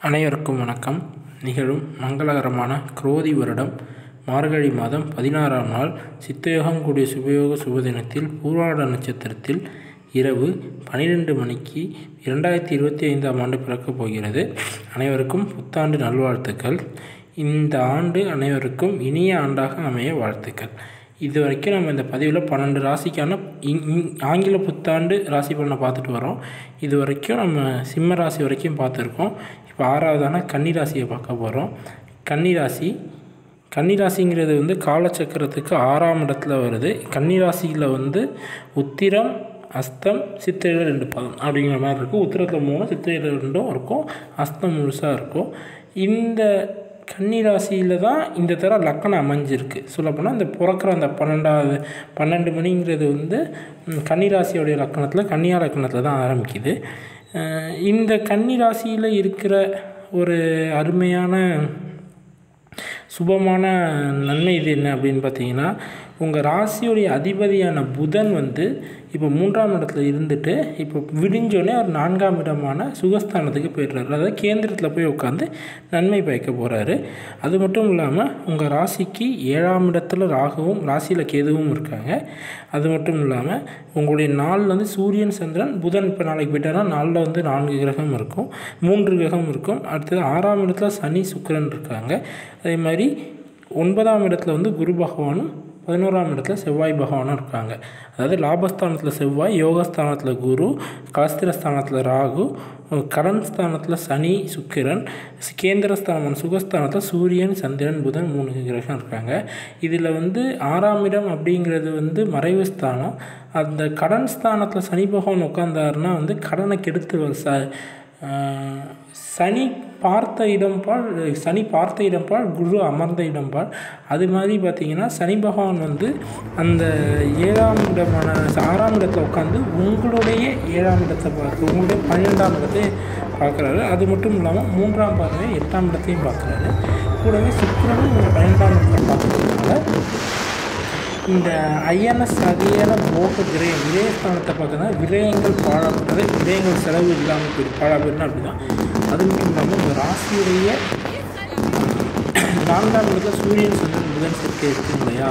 அனைவருக்கும் வணக்கம். நிகழும் மங்களகரமான குரோதி வருடம் மார்கழி மாதம் 16ஆம் நாள் சித்தயோகம் கூடிய சுபயோக சுபதினத்தில் பூராட நட்சத்திரத்தில் இரவு 12 மணிக்கு 2025ஆம் ஆண்டு பிறக்கப் போகிறது. அனைவருக்கும் புத்தாண்டு நல்வாழ்த்துக்கள். இந்த ஆண்டு அனைவருக்கும் இனிய ஆண்டாக அமைய வாழ்த்துக்கள். இது வரைக்கும் நம்ம இந்த பதிவில் 12 ராசிக்கான ஆங்கில புத்தாண்டு ராசி பலனை பார்த்துட்டு வரோம். இது வரைக்கும் நம்ம சிம்ம ராசி வரைக்கும் பார்த்துருக்கோம். இப்போ 6வதான கன்னி ராசியை பார்க்க போகிறோம். கன்னிராசிங்கிறது காலச்சக்கரத்துக்கு 6ஆம் இடத்துல வருது. கன்னிராசியில் உத்திரம், அஸ்தம், சித்திரையில் 2 பாதம் அப்படிங்கிற மாதிரி இருக்கும். உத்திரத்தில் 3, சித்திரையில் 2 இருக்கும், அஸ்தம் முழுசாக இருக்கும். இந்த கன்னிராசியில் தான் இந்த தர லக்கணம் அமைஞ்சிருக்கு. சொல்லப்போனால் இந்த பிறக்கிற அந்த 12 மணிங்கிறது கன்னிராசியோடைய லக்கணத்தில், கன்னியா லக்கணத்தில் தான் ஆரம்பிக்குது. இந்த கன்னிராசியில் இருக்கிற ஒரு அருமையான சுபமான நன்மை இது என்ன அப்படின்னு பார்த்தீங்கன்னா, உங்கள் ராசியுடைய அதிபதியான புதன் இப்போ 3ஆம் இடத்துல இருந்துட்டு இப்போ விடிஞ்சோடனே ஒரு 4ஆம் இடமான சுகஸ்தானத்துக்கு போய்ட்றாரு. அதாவது கேந்திரத்தில் போய் உட்காந்து நன்மை பயக்க போகிறாரு. அது மட்டும் இல்லாமல் உங்கள் ராசிக்கு 7ஆம் இடத்துல ராகுவும் ராசியில் கேதுவும் இருக்காங்க. அது மட்டும் இல்லாமல் உங்களுடைய நாள் சூரியன், சந்திரன், புதன் இப்போ நாளைக்கு போயிட்டாருன்னா நாளில் 4 கிரகம் இருக்கும், 3 கிரகம் இருக்கும். அடுத்தது 6ஆம் இடத்துல சனி, சுக்கிரன் இருக்காங்க. அதே மாதிரி 9ஆம் இடத்துல குரு பகவானும் 11ஆம் இடத்துல செவ்வாய் பகவானும் இருக்காங்க. அதாவது லாபஸ்தானத்தில் செவ்வாய், யோகஸ்தானத்தில் குரு, கலஸ்திரஸ்தானத்தில் ராகு, கடன் ஸ்தானத்தில் சனி, சுக்கிரன், கேந்திரஸ்தானமான சுகஸ்தானத்தில் சூரியன், சந்திரன், புதன் 3 கிரகம் இருக்காங்க. இதில் 6ஆம் இடம் அப்படிங்கிறது மறைவு ஸ்தானம். அந்த கடன் ஸ்தானத்தில் சனி பகவான் உட்கார்ந்தாருன்னா கடனை கெடுத்து சனி பார்த்த இடம்பால் குரு அமர்ந்த இடம்பால். அது மாதிரி பார்த்திங்கன்னா சனி பகவான் அந்த 7ஆம் இடமான 6ஆம் இடத்துல உட்காந்து உங்களுடைய 7ஆம் இடத்தை பார்த்து உங்களுடைய 12ஆம் இடத்தை பார்க்குறாரு. அது மட்டும் இல்லாமல் 3ஆம் பார்வை 8ஆம் இடத்தையும் பார்க்குறாரு. கூடவே சுக்கிரனும் 12ஆம் இடத்தை பார்க்குறதுனால இந்த ஐஎன்எஸ் அதிகார போக விரயஸ்தானத்தை பார்க்கறதுனா விரயங்கள் பாழாப்படுறது, விரயங்கள் செலவு இல்லாமல் போயிடும், பாழாப்படுதுன்னா அப்படி தான். அது மட்டும் இல்லாமல் இந்த ராசியுடைய 4ஆம் இடத்துல சூரியன், சந்திரன், புதன் சேர்க்கை இருக்குது இல்லையா.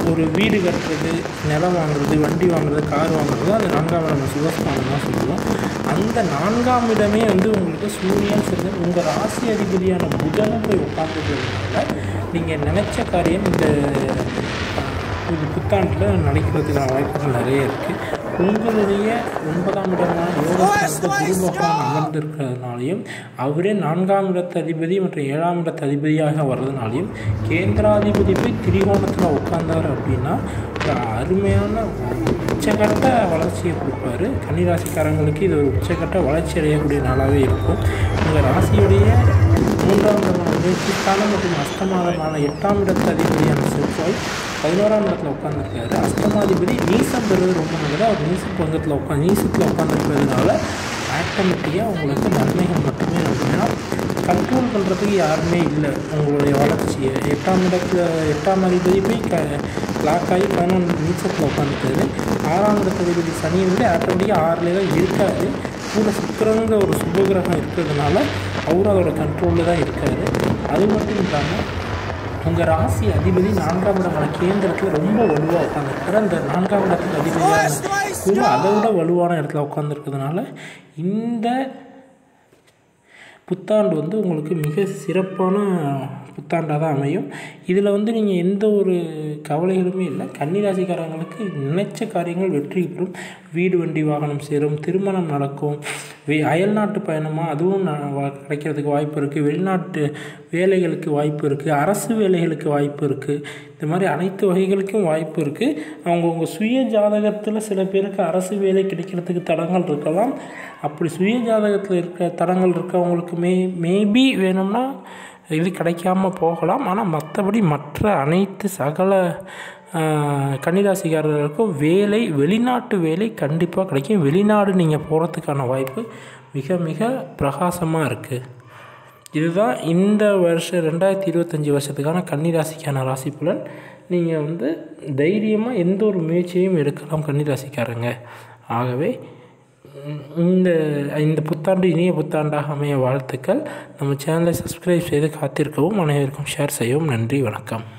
ஒரு வீடு கட்டுறது, நிலம் வாங்குறது, வண்டி வாங்குறது, கார் வாங்குறது அந்த 4ஆம் இடம் சுகஸ்தானம் தான் சொல்லுவோம். அந்த 4ஆம் இடமே உங்களுக்கு சூரியன், சந்திரன், உங்கள் ராசி அதிபதியான புதனும் போய் உட்காந்துக்கிறதுனால நீங்கள் நினச்ச காரியம் இந்த புத்தாண்டில் நடக்கிறதுக்கான வாய்ப்புகள் நிறைய இருக்குது. உங்களுடைய 9ஆம் இடமான யோகஸ்தானத்தில் குரு பகவான் அமர்ந்திருக்கிறதுனாலையும் அவரே 4ஆம் இடத்து அதிபதி மற்றும் 7ஆம் இடத்து அதிபதியாக வர்றதுனாலையும் கேந்திராதிபதி போய் திரிகோணத்தில் உட்கார்ந்தார் அப்படின்னா ஒரு அருமையான உச்சகட்ட வளர்ச்சியை கொடுப்பாரு. கன்னிராசிக்காரங்களுக்கு இது ஒரு உச்சகட்ட வளர்ச்சி அடையக்கூடிய நாளாகவே இருக்கும். உங்கள் ராசியுடைய 3ஆம் இடமான முயற்சிஸ்தானம் மற்றும் அஷ்டமாதமான 8ஆம் இடத்து அதிபதியான செவ்வாய் 11ஆம் இடத்துல உட்காந்துருக்காரு. அஷ்டமாதிபதி நீசம் பெறுவது ரொம்ப நல்லது. அவர் நீசத்தில் உட்காந்துருக்கிறதுனால ஆட்டோமேட்டிக்காக உங்களுக்கு நன்மைகள் மட்டுமே அப்படின்னா கண்ட்ரோல் பண்ணுறதுக்கு யாருமே இல்லை. உங்களுடைய வளர்ச்சியை 8ஆம் அதிபதி போய் லாக் ஆகி 11 நீச்சத்தில் உட்காந்துருக்காரு. 6ஆம் இடத்து அதிபதி சனி ஆட்டோமேட்டிக்காக 6லே தான் இருக்காரு. கூட சுக்கிரங்கிற ஒரு சுபகிரகம் இருக்கிறதுனால அவரும் அதோட கண்ட்ரோலில் தான் இருக்கார். அது மட்டும் இல்லாமல் உங்கள் ராசி அதிபதி 4ஆம் இடமான கேந்திரத்தில் ரொம்ப வலுவாக உட்காந்துருக்காரு. அந்த 4ஆம் இடத்துக்கு அதிபதியான குரு அதை விட வலுவான இடத்துல உட்காந்துருக்கிறதுனால இந்த புத்தாண்டு உங்களுக்கு மிக சிறப்பான புத்தாண்டாக தான் அமையும். இதில் நீங்கள் எந்த ஒரு கவலைகளுமே இல்லை. கன்னிராசிக்காரங்களுக்கு நினைச்ச காரியங்கள் வெற்றி பெறும். வீடு, வண்டி, வாகனம் சேரும், திருமணம் நடக்கும், அயல்நாட்டு பயணமாக அதுவும் கிடைக்கிறதுக்கு வாய்ப்பு இருக்குது, வெளிநாட்டு வேலைகளுக்கு வாய்ப்பு இருக்குது, அரசு வேலைகளுக்கு வாய்ப்பு இருக்குது. இந்த மாதிரி அனைத்து வகைகளுக்கும் வாய்ப்பு இருக்குது. அவங்கவுங்க சுய ஜாதகத்தில் சில பேருக்கு அரசு வேலை கிடைக்கிறதுக்கு தடங்கள் இருக்கலாம். அப்படி சுய ஜாதகத்தில் இருக்க தடங்கள் இருக்கவங்களுக்கு மேபி வேணும்னா இது கிடைக்காம போகலாம். ஆனால் மற்றபடி மற்ற அனைத்து சகல கன்னிராசிக்காரர்களுக்கும் வேலை, வெளிநாட்டு வேலை கண்டிப்பாக கிடைக்கும். வெளிநாடு நீங்கள் போகிறதுக்கான வாய்ப்பு மிக மிக பிரகாசமாக இருக்குது. இதுதான் இந்த வருஷம் 2025 வருஷத்துக்கான கன்னிராசிக்கான ராசி பலன். நீங்கள் தைரியமாக எந்த ஒரு முயற்சியும் எடுக்கலாம் கன்னிராசிக்காரங்க. ஆகவே இந்த இந்த புத்தாண்டு இனிய புத்தாண்டாக அமைய வாழ்த்துக்கள். நம்ம சேனலை சப்ஸ்கிரைப் செய்து காத்திருக்கவும், அனைவருக்கும் ஷேர் செய்யவும். நன்றி, வணக்கம்.